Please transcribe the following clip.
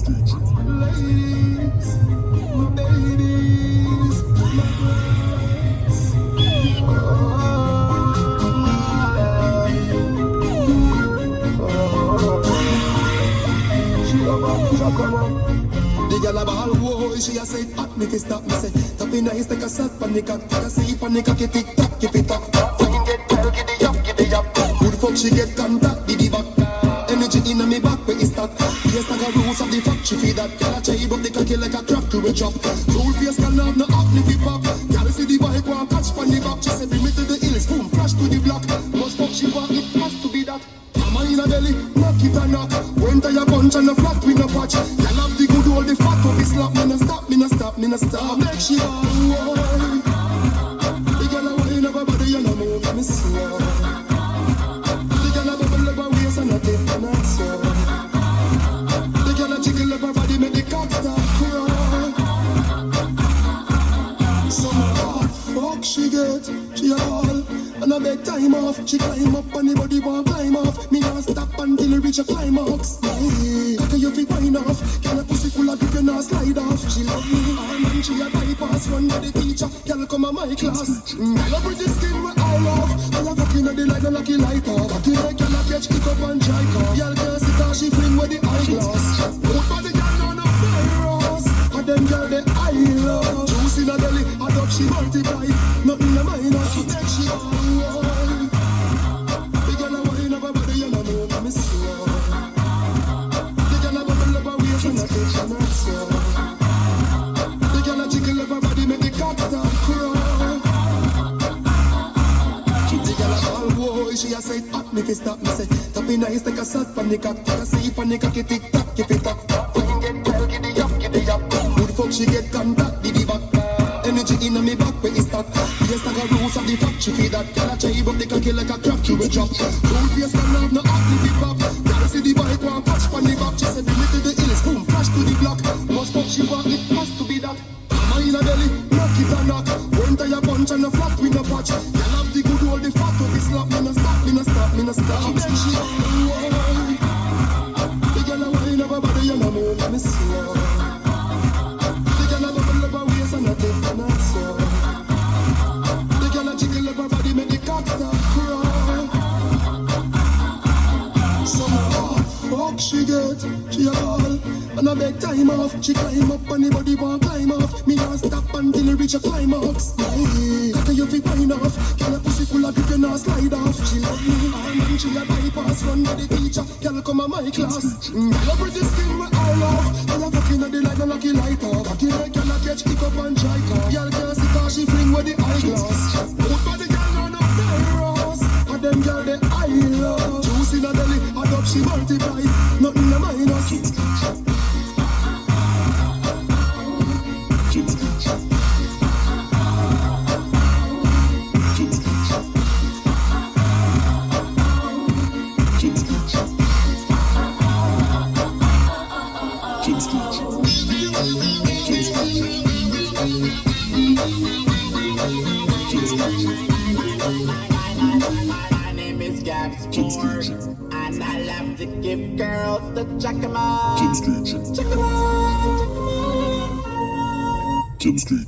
Ladies, my babies, my girls. She love her, she come on. The girl a ball, whoa, she a say, hot me fi stop me say. Tapping nice, take a shot, panic up, take a sip, panic up, keep it top, keep it up. When you get tell, give it up. Who the fuck she get contact, did the back. Energy in me back, where is that? Yes, like a rules of the factory feed that. Girl a chai, but they can kill like a crap to a chop. Rule face can have no acne fi pop. Girl see the bike, one catch from the back. She say, bring me to the hills, boom, crash to the block. Must fuck she want, it has to be that. Mama in a belly, knock it and knock. When tie a bunch and a flat, we no patch. Girl have the good old, the fat, but we slap. Me no stop, me no stop, me no stop. Make she want. The girl a wine up her body and a move, me slow. The girl a bubble up her waist and a tip and a toe. The girl a jiggle up her body, make the cock start crawl. Some hot fuck she get, she a ball. And I beg time off, she climb up and the body won't climb off. Me not stop until it reach a climax. Hey, how can you fi wine off? Can a pussy full of grip, you not slide off. She love me, all man she a bypass. Run to the teacher, girl come a my class. I love pretty skin where I love. I love fucking at the light and lucky light off. Cocky like girl a catch, kick up and dry off. Girl can't sit down, she fling with the eyeglass. Put body girl on a virus. And them girl the I love. Juice in a belly, add up she multiply. Nothing a minus, make she all. The girl a wine up her body and a move me slow. The girl a bubble up her waist and a touch and a toe. The girl a jiggle up her body, make the cock start crawl. The girl a ball, whoa, she a say, hot me fi stop me say. Tapping nice, take a shot from the cock, take a sip from the cocky, tick tock, keep it up. When you get tell, giddy up, giddy up. Who the fuck she get contact, did the back. Energy in me back, where is that? Yes, like a rules of the factory feed that. Girl a chai, but they can kill like a crap to a drop. Rule face can have no acne fi pop. Girl see the bike, one catch from the back. She say, bring me to the hills, boom, flash to the block. Must fuck she want, it has to be that. Mama in a belly, knock it and knock. When tie a bunch and a flat, we no patch. Girl have the good old, the fat, but we slap. Me no stop, me no stop, me no stop. Make she wine. The girl a wine up her body and a move me slow. The girl a bubble up her waist and a tip and a toe. The girl a jiggle up her body, make the cock start crawl. Some hot fuck she get, she a ball. And I beg time off, she climb up and the body won't climb off. Me not stop until it reach a climax. Hey, how can you fi wine off? Girl a pussy full of grip, you not slide off. She love me, all man she a bypass. Run to the teacher, girl come a my class. Girl a pretty skin where I love. Girl a fucking at the light and lucky light off. Cocky like girl a catch, kick up and dry off. Girl can't sit down, she fling with the eyeglass. Put body girl on a virus. And them girl the I love. Juice in a belly, add up she multiply. Nothing a minus. My name is Gabs Ford, and I love to give girls the check 'em out. Check 'em out. Jump Street.